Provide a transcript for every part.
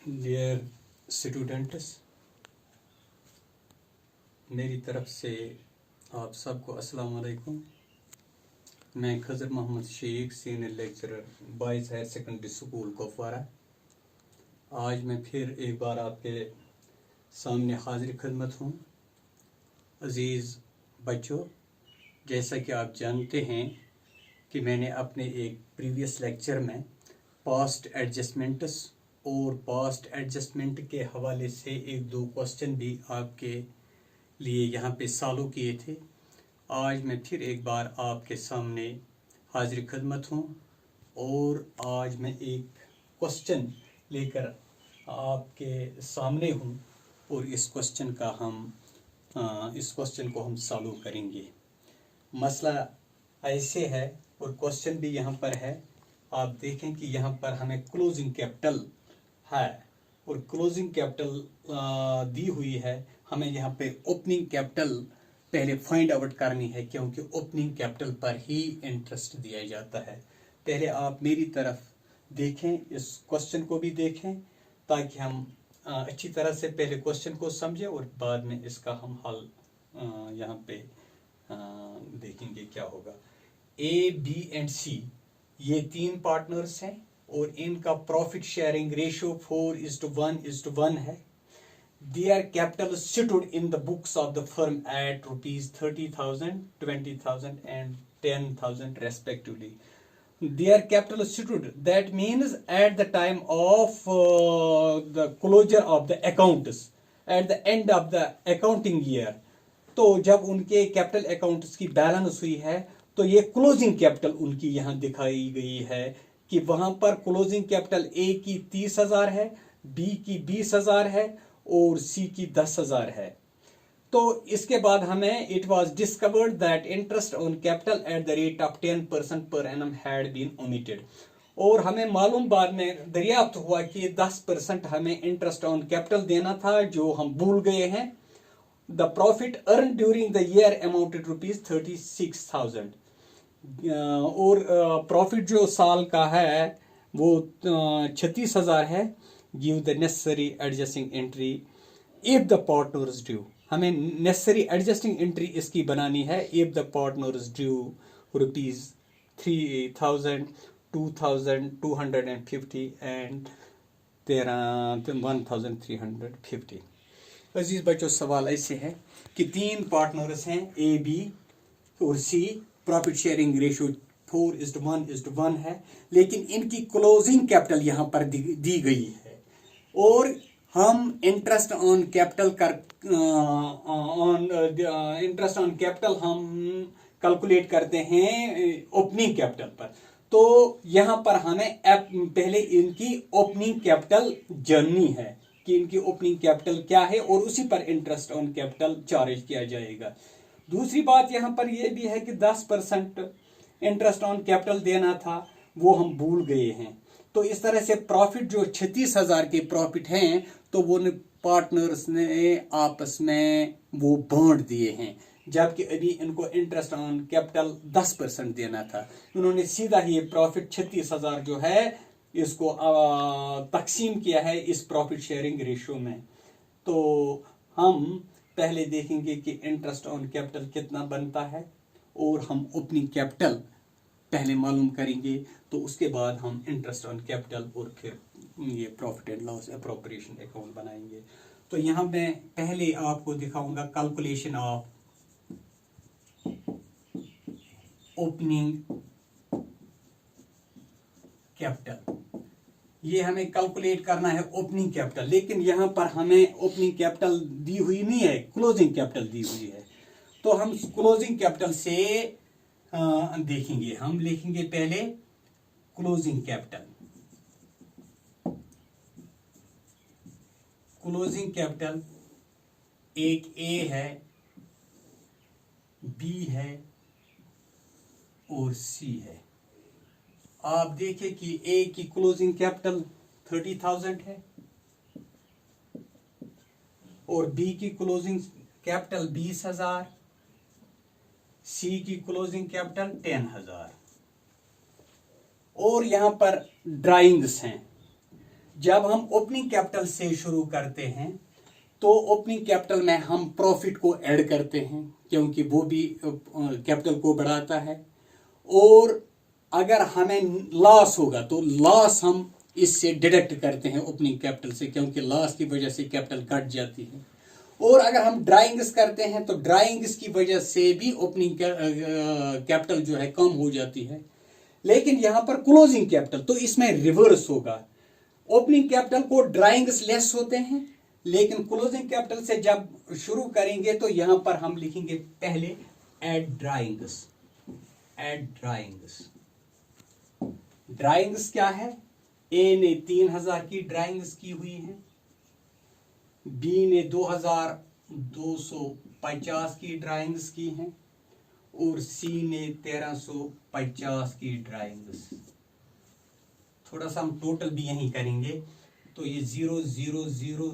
Dear students, मेरी तरफ से आप सबको अस्सलाम वालेकुम। मैं Khajar Mohammad Sheikh, senior lecturer boys higher secondary school Kupwara. आज मैं फिर एक बार आपके सामने हाजिर खिदमत हूँ। अज़ीज़ बच्चों, जैसा कि आप जानते हैं कि मैंने अपने एक प्रीवियस लेक्चर में पास्ट एडजस्टमेंट्स और पास्ट एडजस्टमेंट के हवाले से एक दो क्वेश्चन भी आपके लिए यहाँ पे सॉल्व किए थे। आज मैं फिर एक बार आपके सामने हाजिर खिदमत हूँ और आज मैं एक क्वेश्चन लेकर आपके सामने हूँ और इस क्वेश्चन को हम सॉल्व करेंगे। मसला ऐसे है और क्वेश्चन भी यहाँ पर है। आप देखें कि यहाँ पर हमें क्लोजिंग कैपिटल है और क्लोजिंग कैपिटल दी हुई है। हमें यहाँ पे ओपनिंग कैपिटल पहले फाइंड आउट करनी है, क्योंकि ओपनिंग कैपिटल पर ही इंटरेस्ट दिया जाता है। पहले आप मेरी तरफ देखें, इस क्वेश्चन को भी देखें, ताकि हम अच्छी तरह से पहले क्वेश्चन को समझें और बाद में इसका हम हल यहाँ पे देखेंगे क्या होगा। ए, बी एंड सी ये तीन पार्टनर्स हैं और इनका प्रॉफिट शेयरिंग रेशियो 4:1 है। Their capital stood in the books of the firm at rupees 30,000, 20,000 and 10,000 respectively. Their capital stood, that means at the time of the closure of the accounts, at the end of the accounting year. तो जब उनके capital accounts की balance हुई है तो ये closing capital उनकी यहाँ दिखाई गई है कि वहां पर क्लोजिंग कैपिटल ए की 30,000 है, बी की 20,000 है और सी की 10,000 है। तो इसके बाद हमें it was discovered that interest on capital at the rate of 10% per annum had been omitted. और हमें मालूम बाद में दरियाफ्त हुआ कि 10% हमें इंटरेस्ट ऑन कैपिटल देना था, जो हम भूल गए हैं। The profit earn during the year amounted rupees 36,000 और प्रॉफिट जो साल का है वो 36,000 है। Give the necessary adjusting entry if the partners due. हमें नेसेसरी एडजस्टिंग एंट्री इसकी बनानी है। If the partners due rupees 3,000, 2,250 and 1,350। अजीज बच्चों, सवाल ऐसे है कि तीन पार्टनर्स हैं ए, बी और सी। प्रॉफिट शेयरिंग रेशियो 4:1 है, लेकिन इनकी क्लोजिंग कैपिटल यहां पर दी गई है और हम इंटरेस्ट ऑन कैपिटल हम कैलकुलेट करते हैं ओपनिंग कैपिटल पर। तो यहां पर हमें पहले इनकी ओपनिंग कैपिटल जाननी है कि इनकी ओपनिंग कैपिटल क्या है और उसी पर इंटरेस्ट ऑन कैपिटल चार्ज किया जाएगा। दूसरी बात यहां पर यह भी है कि 10% इंटरेस्ट ऑन कैपिटल देना था, वो हम भूल गए हैं। तो इस तरह से प्रॉफिट जो 36,000 के प्रॉफिट हैं तो वो पार्टनर्स ने आपस में वो बांट दिए हैं, जबकि अभी इनको इंटरेस्ट ऑन कैपिटल 10% देना था। उन्होंने सीधा ही प्रॉफिट 36,000 जो है इसको तकसीम किया है इस प्रॉफिट शेयरिंग रेशियो में। तो हम पहले देखेंगे कि इंटरेस्ट ऑन कैपिटल कितना बनता है और हम ओपनिंग कैपिटल पहले मालूम करेंगे, तो उसके बाद हम इंटरेस्ट ऑन कैपिटल और फिर ये profit and loss appropriation account बनाएंगे। तो यहाँ मैं पहले आपको दिखाऊंगा कैलकुलेशन ऑफ ओपनिंग कैपिटल। ये हमें कैलकुलेट करना है ओपनिंग कैपिटल, लेकिन यहां पर हमें ओपनिंग कैपिटल दी हुई नहीं है, क्लोजिंग कैपिटल दी हुई है। तो हम क्लोजिंग कैपिटल से देखेंगे। हम लिखेंगे पहले क्लोजिंग कैपिटल। क्लोजिंग कैपिटल एक ए है, बी है और सी है। आप देखें कि ए की क्लोजिंग कैपिटल 30,000 है और बी की क्लोजिंग कैपिटल 20,000, सी की क्लोजिंग कैपिटल 10,000। और यहां पर ड्राइंग्स हैं। जब हम ओपनिंग कैपिटल से शुरू करते हैं तो ओपनिंग कैपिटल में हम प्रॉफिट को ऐड करते हैं, क्योंकि वो भी कैपिटल को बढ़ाता है। और अगर हमें लॉस होगा तो लॉस हम इससे डिडक्ट करते हैं ओपनिंग कैपिटल से, क्योंकि लॉस की वजह से कैपिटल कट जाती है। और अगर हम ड्राइंग्स करते हैं तो ड्राइंग्स की वजह से भी ओपनिंग कैपिटल जो है कम हो जाती है। लेकिन यहां पर क्लोजिंग कैपिटल तो इसमें रिवर्स होगा। ओपनिंग कैपिटल को ड्राइंग्स लेस होते हैं, लेकिन क्लोजिंग कैपिटल से जब शुरू करेंगे तो यहां पर हम लिखेंगे पहले add drawings. Add drawings, drawings क्या है? ए ने 3000 की ड्राइंग्स की हुई है, बी ने 2250 की ड्राइंग्स की हैं और सी ने 1350 की ड्राइंग्स। थोड़ा सा हम टोटल भी यहीं करेंगे तो ये 0 0 0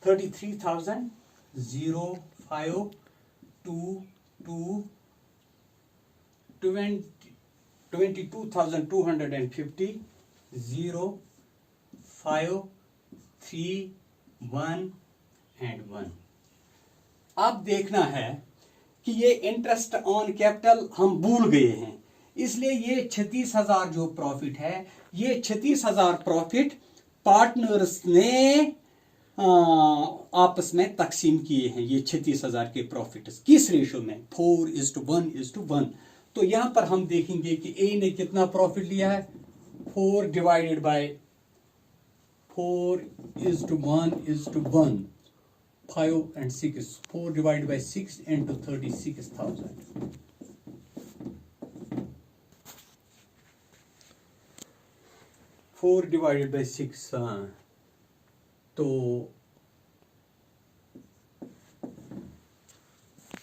33,000 0 5 2 2 22,250 0 5 3 1 एंड 1। अब देखना है कि ये इंटरेस्ट ऑन कैपिटल हम भूल गए हैं, इसलिए ये 36,000 जो प्रॉफिट है, ये 36,000 प्रॉफिट पार्टनर्स ने आपस में तकसीम किए हैं। ये 36,000 के प्रॉफिट किस रेशो में? 4:1:1। तो यहां पर हम देखेंगे कि ए ने कितना प्रॉफिट लिया है? 4 divided by 4:1:1, 5 and 6, 4 divided by 6 into 36,000। 4 divided by 6, तो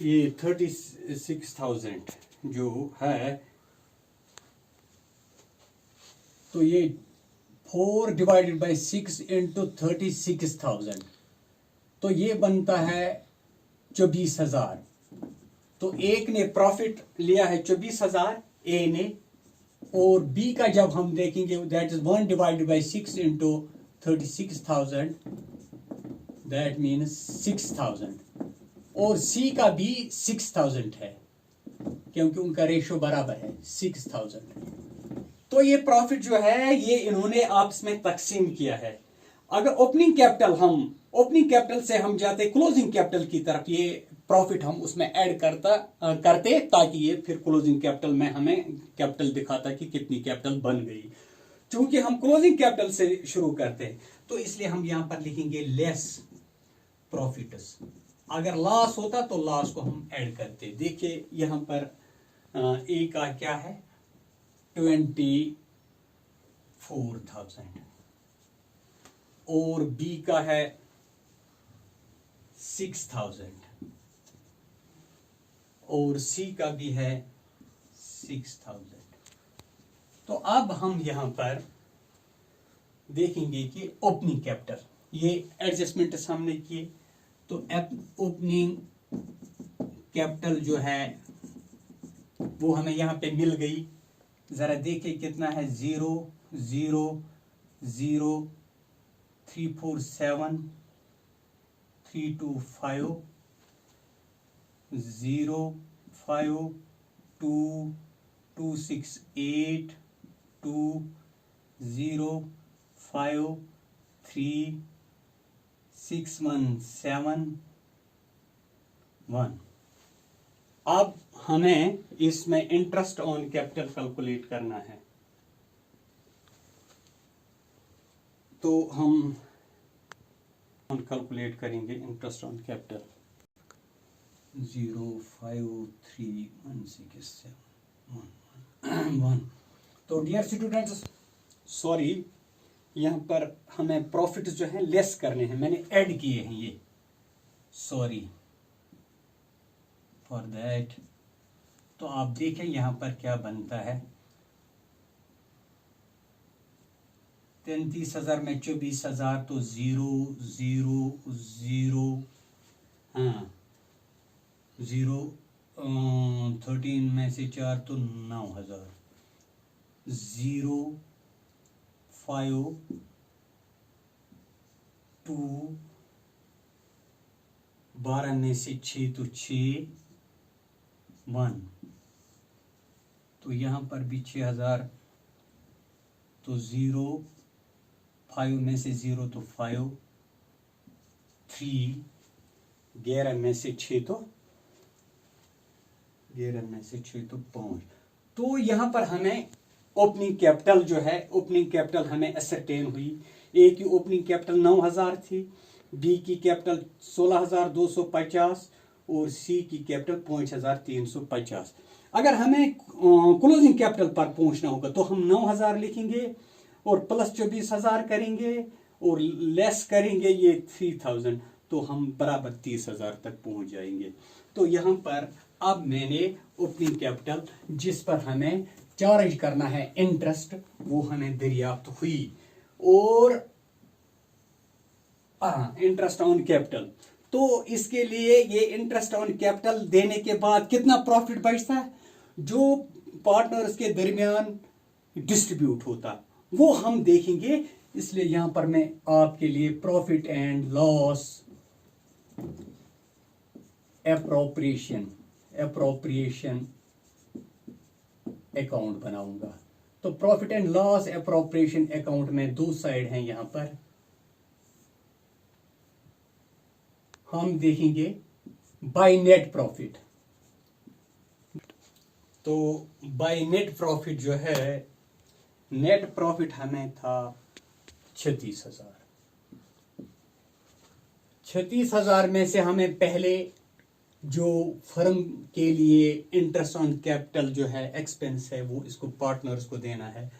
ये 36,000 जो है, तो ये 4 डिवाइडेड बाई 6 इंटू 36,000, तो ये बनता है 24,000। तो एक ने प्रॉफिट लिया है 24,000 ए ने, और बी का जब हम देखेंगे that is 1 divided by 6 into 36,000, that means 6,000। और सी का भी 6,000 है, क्योंकि उनका रेशो बराबर है 6,000। तो ये प्रॉफिट जो है ये इन्होंने आपस में तकसीम किया है। अगर ओपनिंग कैपिटल से हम जाते क्लोजिंग कैपिटल की तरफ, ये प्रॉफिट हम उसमें ऐड करते ताकि ये फिर क्लोजिंग कैपिटल में हमें कैपिटल दिखाता कि कितनी कैपिटल बन गई। चूंकि हम क्लोजिंग कैपिटल से शुरू करते हैं तो इसलिए हम यहां पर लिखेंगे लेस प्रॉफिट्स। अगर लॉस होता तो लॉस को हम ऐड करते। देखिए यहां पर ए का क्या है? 24,000 और बी का है 6,000 और सी का भी है 6,000। तो अब हम यहां पर देखेंगे कि ओपनिंग कैपिटल, ये एडजस्टमेंट सामने किए तो ओपनिंग कैपिटल जो है वो हमें यहां पे मिल गई। जरा देखिए कितना है? 0 0 0 347 325 0 5 2 268 2 0 5 3 617 1। अब हमें इसमें इंटरेस्ट ऑन कैपिटल कैलकुलेट करना है, तो हम कैलकुलेट करेंगे इंटरेस्ट ऑन कैपिटल। 0531671 तो डियर स्टूडेंट्स, सॉरी यहाँ पर हमें प्रॉफिट जो है लेस करने हैं, मैंने ऐड किए हैं ये, सॉरी फॉर दैट। तो आप देखें यहाँ पर क्या बनता है? 33,000 में 24,000 तो 0 0 0, हाँ 0 13 में से 4 तो 9,000, 0 5 2 12 में से 6 तो 6 1 तो यहां पर भी 6000 तो 0 5 में से 0 तो 5 3 11 में से 6 तो 5 तो यहां पर हमें ओपनिंग कैपिटल जो है ओपनिंग कैपिटल हमें असरटेन हुई। ए की ओपनिंग कैपिटल 9000 थी, बी की कैपिटल 16250 और सी की कैपिटल 5350। अगर हमें क्लोजिंग कैपिटल पर पहुंचना होगा तो हम 9000 लिखेंगे और प्लस 24000 करेंगे और लेस करेंगे ये 3000 तो हम बराबर 30000 तक पहुंच जाएंगे। तो यहां पर अब मैंने ओपनिंग कैपिटल जिस पर हमें चार्ज करना है इंटरेस्ट वो हमें दरियाफ्त हुई और इंटरेस्ट ऑन कैपिटल। तो इसके लिए ये इंटरेस्ट ऑन कैपिटल देने के बाद कितना प्रॉफिट बचता है जो पार्टनर्स के दरमियान डिस्ट्रीब्यूट होता वो हम देखेंगे। इसलिए यहां पर मैं आपके लिए profit and loss appropriation account बनाऊंगा। तो profit and loss appropriation account में दो साइड हैं। यहां पर हम देखेंगे बाय नेट प्रॉफिट। तो बाय नेट प्रॉफिट जो है नेट प्रॉफिट हमें था 36,000 में से हमें पहले जो फर्म के लिए इंटरेस्ट ऑन कैपिटल जो है एक्सपेंस है वो इसको पार्टनर्स को देना है।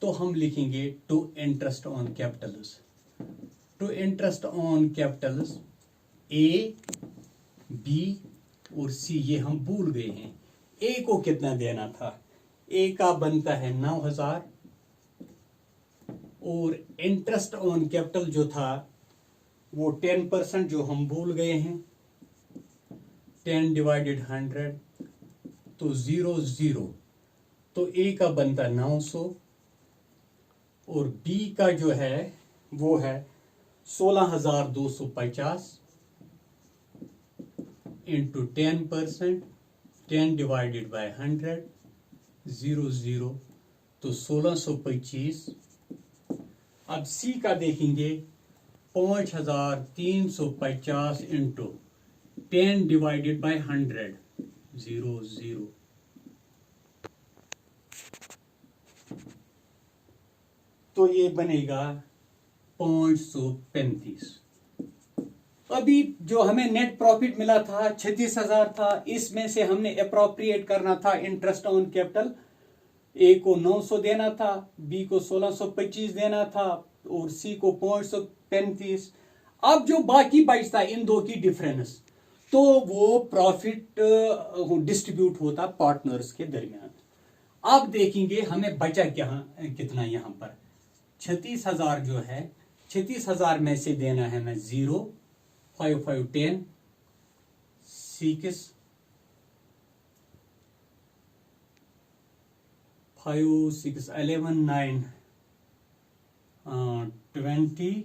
तो हम लिखेंगे to interest on capitals A B और सी ये हम भूल गए हैं। ए को कितना देना था, ए का बनता है 9000 और इंटरेस्ट ऑन कैपिटल जो था वो 10% जो हम भूल गए हैं 10 डिवाइडेड 100 तो 0 तो ए का बनता 900 और बी का जो है वो है 16,250 इंटू 10% 10 डिवाइडेड बाय 100 0 तो 1625। अब सी का देखेंगे 5350 इंटू 10 डिवाइडेड बाय 100 0 तो ये बनेगा 535। अभी जो हमें नेट प्रॉफिट मिला था 36,000 था, इसमें से हमने अप्रोप्रिएट करना था इंटरेस्ट ऑन कैपिटल। ए को 900 देना था, बी को 1625 देना था और सी को 535। अब जो बाकी बचता इन दो की डिफरेंस तो वो प्रॉफिट डिस्ट्रीब्यूट होता पार्टनर्स के दरमियान। अब देखेंगे हमें बचा कितना यहां पर 36,000 जो है 36,000 में से देना है मैं 0 5 5 10 6 5 6 11 9 20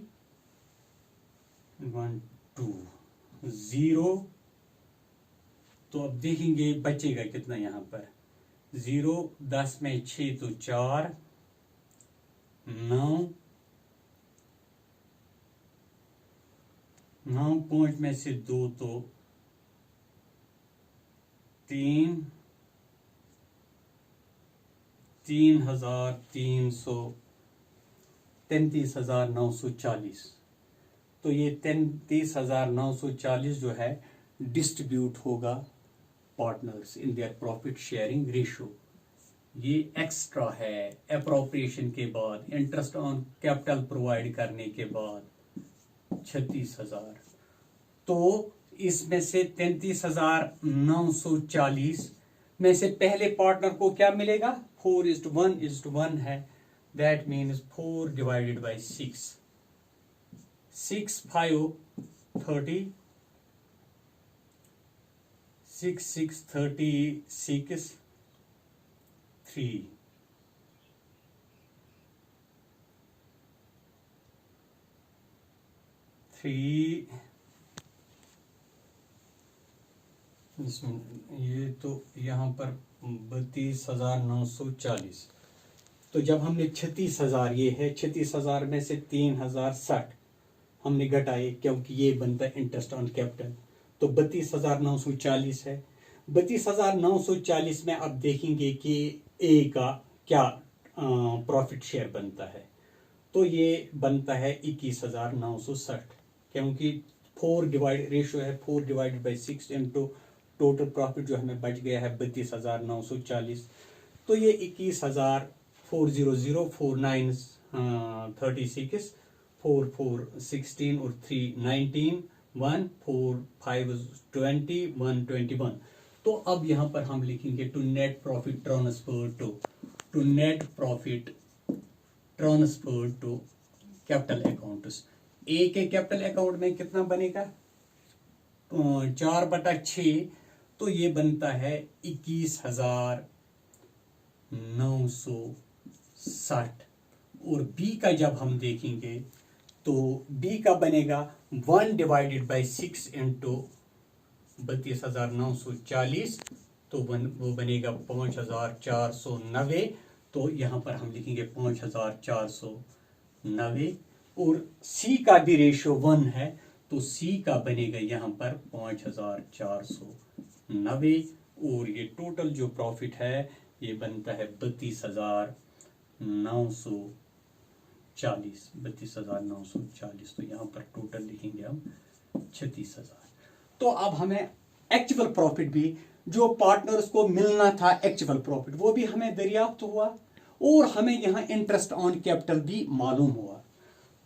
1 2 0। तो अब देखेंगे बचेगा कितना यहां पर 0 10 में 6 तो 4 9 5 में से 2 तो 3 33,940। तो ये 33,940 जो है डिस्ट्रीब्यूट होगा partners in their profit sharing ratio. ये एक्स्ट्रा है अप्रोप्रिएशन के बाद इंटरेस्ट ऑन कैपिटल प्रोवाइड करने के बाद 36,000। तो इसमें से 33,940 में से पहले पार्टनर को क्या मिलेगा 4:1 है। दैट मीन्स 4 डिवाइडेड बाई 6 6 5 30 6 6 36 3 3 इसमें ये तो यहाँ पर 32,940। तो जब हमने 36,000, ये है 36,000 में से 3,060 हमने घटाए, क्योंकि ये बनता है इंटरेस्ट ऑन कैपिटल, तो 32,940 है। 32,940 में अब देखेंगे कि ए का क्या प्रॉफिट शेयर बनता है। तो ये बनता है 21,960, क्योंकि 4 डिवाइड रेशियो है 4 divided by 6 into total profit जो हमें बच गया है 32,940। तो ये 21,400 4 9 36 4 4 16 और 3 19 1 4 5 20 1 21। तो अब यहां पर हम लिखेंगे to net profit transfer to net profit transfer to capital accounts. A के कैपिटल अकाउंट में कितना बनेगा 4/6, तो ये बनता है 21,960। और बी का जब हम देखेंगे तो बी का बनेगा 1 डिवाइडेड बाई 6 इंटू 32,940, तो वो बनेगा 5,490। तो यहां पर हम लिखेंगे 5,490। और सी का भी रेशियो 1 है, तो सी का बनेगा यहां पर 5,490। और ये टोटल जो प्रॉफिट है ये बनता है 32,940। 32,940, तो यहां पर टोटल लिखेंगे हम 36,000। तो अब हमें एक्चुअल प्रॉफिट भी जो पार्टनर्स को मिलना था, एक्चुअल प्रॉफिट वो भी हमें दरियाफ्त हुआ, और हमें यहां इंटरेस्ट ऑन कैपिटल भी मालूम हुआ।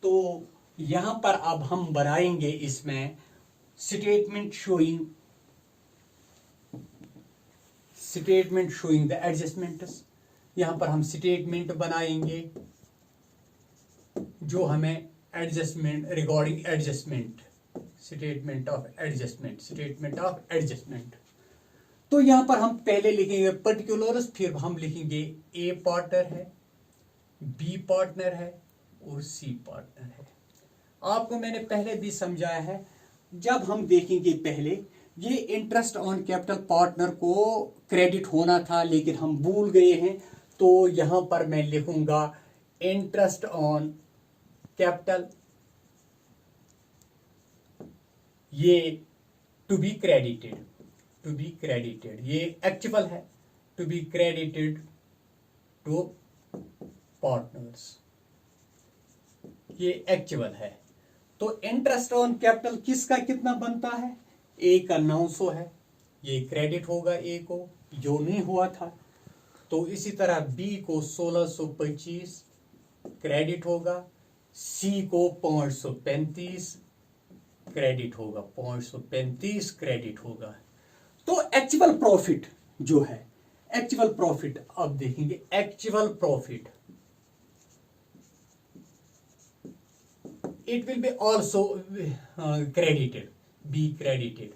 तो यहां पर अब हम बनाएंगे इसमें स्टेटमेंट शोइंग द एडजस्टमेंट्स। यहां पर हम स्टेटमेंट बनाएंगे जो हमें adjustment regarding adjustment, statement of adjustment. तो यहां पर हम पहले लिखेंगे पर्टिकुलर्स, फिर हम लिखेंगे ए पार्टनर है, बी पार्टनर है और सी पार्टनर है। आपको मैंने पहले भी समझाया है, जब हम देखेंगे पहले ये इंटरेस्ट ऑन कैपिटल पार्टनर को क्रेडिट होना था, लेकिन हम भूल गए हैं। तो यहां पर मैं लिखूंगा इंटरेस्ट ऑन कैपिटल, ये टू बी क्रेडिटेड, ये एक्चुअल है, to be credited to partners, ये एक्चुअल है। तो इंटरेस्ट ऑन कैपिटल किसका कितना बनता है, ए का 900 है, ये क्रेडिट होगा ए को, जो नहीं हुआ था। तो इसी तरह बी को 1625 क्रेडिट होगा, सी को 535 क्रेडिट होगा, 535 क्रेडिट होगा। तो एक्चुअल प्रॉफिट जो है, एक्चुअल प्रॉफिट अब देखेंगे, actual profit it will be also credited, be credited,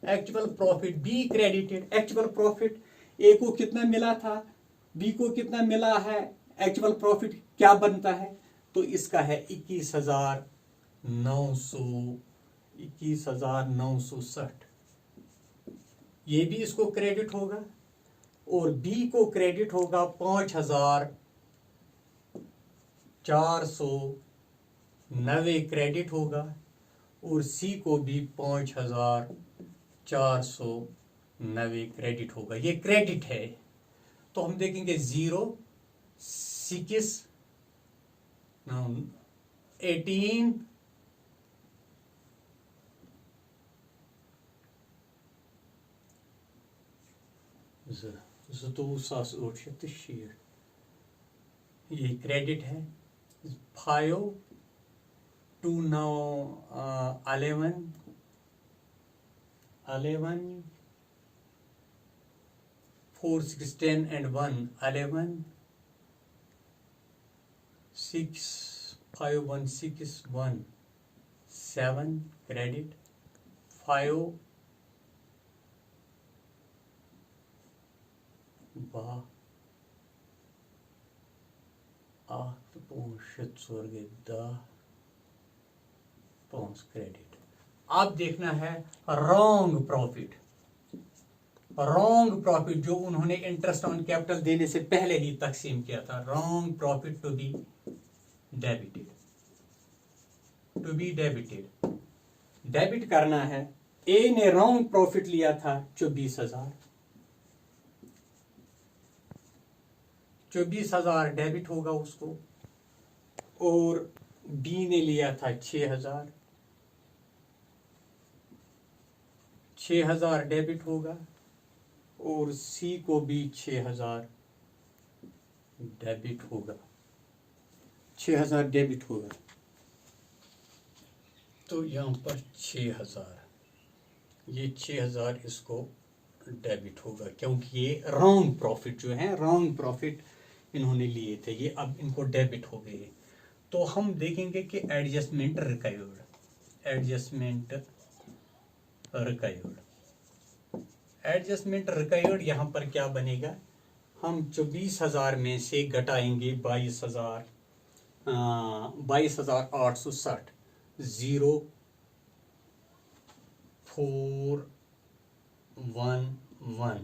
actual profit be credited, actual profit ए को कितना मिला था, बी को कितना मिला है, एक्चुअल प्रॉफिट क्या बनता है, तो इसका है 21,960। ये भी इसको क्रेडिट होगा, और बी को क्रेडिट होगा 5,490 क्रेडिट होगा, और सी को भी 5,490 क्रेडिट होगा। ये क्रेडिट है, तो हम देखेंगे 0 6 18 860, ये क्रेडिट है। 5 2 now 11 4 6 10 and 1 11 6 5 1 6 1 7 credit 5 बा 8 5 4 10 पाउंड क्रेडिट। आप देखना है रॉन्ग प्रॉफिट। रॉन्ग प्रॉफिट जो उन्होंने इंटरेस्ट ऑन कैपिटल देने से पहले ही तकसीम किया था, wrong profit to be debited, to be debited, debit करना है। ए ने रॉन्ग प्रॉफिट लिया था 24,000, 24,000 डेबिट होगा उसको, और बी ने लिया था 6,000, 6,000 डेबिट होगा, और सी को भी 6,000 डेबिट होगा, 6,000 डेबिट होगा। तो यहाँ पर 6,000, ये 6,000 इसको डेबिट होगा, क्योंकि ये रॉन्ग प्रॉफिट जो है, रॉन्ग प्रॉफिट इन्होंने लिए थे, ये अब इनको डेबिट हो गए। तो हम देखेंगे कि adjustment required, adjustment required, adjustment required यहाँ पर क्या बनेगा, हम 24,000 में से घटाएंगे 22,860, 0411।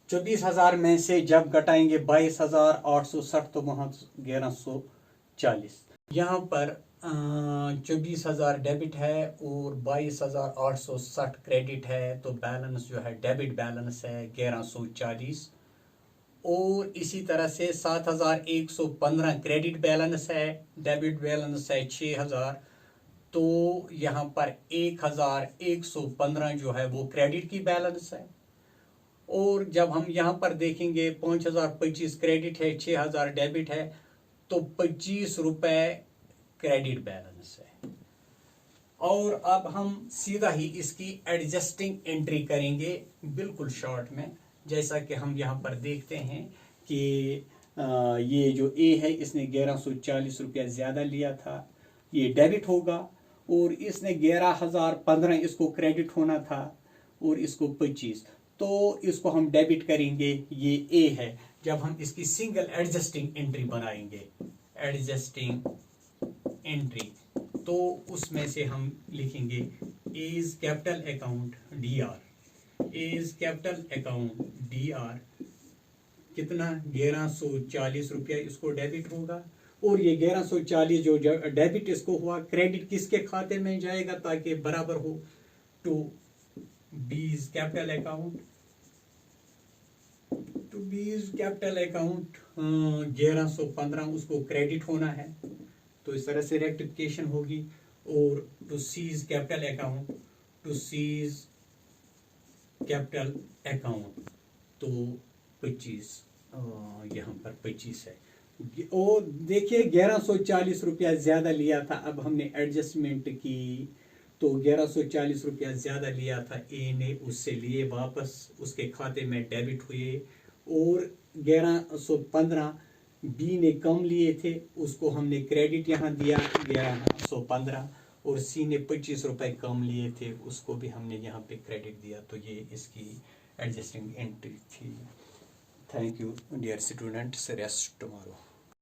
24,000 में से जब घटाएंगे 22,860 तो वहां 1140। यहाँ पर 24,000 डेबिट है और 22,860 क्रेडिट है, तो बैलेंस जो है डेबिट बैलेंस है 1140। और इसी तरह से 7,115 क्रेडिट बैलेंस है, डेबिट बैलेंस है 6,000, तो यहाँ पर 1,115 जो है वो क्रेडिट की बैलेंस है। और जब हम यहाँ पर देखेंगे 5,025 क्रेडिट है, 6,000 डेबिट है, तो 25 रुपए क्रेडिट बैलेंस है। और अब हम सीधा ही इसकी एडजस्टिंग एंट्री करेंगे बिल्कुल शॉर्ट में, जैसा कि हम यहाँ पर देखते हैं कि ये जो ए है इसने 1,140 रुपया ज्यादा लिया था, ये डेबिट होगा, और इसने 11,015 इसको क्रेडिट होना था, और इसको 25, तो इसको हम डेबिट करेंगे, ये ए है। जब हम इसकी सिंगल एडजस्टिंग एंट्री बनाएंगे, एडजस्टिंग एंट्री, तो उसमें से हम लिखेंगे is capital account D R, is capital account D R कितना 1,140 रुपया इसको डेबिट होगा, और ये 1,140 जो डेबिट इसको हुआ, क्रेडिट किसके खाते में जाएगा ताकि बराबर हो, to B's capital account, to B's capital account 1,115 उसको क्रेडिट होना है, तो इस तरह से रेक्टिफिकेशन होगी। और to C's capital account, to C's capital account, तो 25 यहाँ पर 25 है। और देखिए 1,140 रुपया ज्यादा लिया था, अब हमने एडजस्टमेंट की तो 1,140 रुपया ज्यादा लिया था ए ने, उससे लिए वापस उसके खाते में डेबिट हुए, और 1,115 बी ने कम लिए थे, उसको हमने क्रेडिट यहाँ दिया 1,115, और सी ने 25 रुपए कम लिए थे, उसको भी हमने यहाँ पे क्रेडिट दिया, तो ये इसकी एडजस्टिंग एंट्री थी। Thank you dear students, rest tomorrow.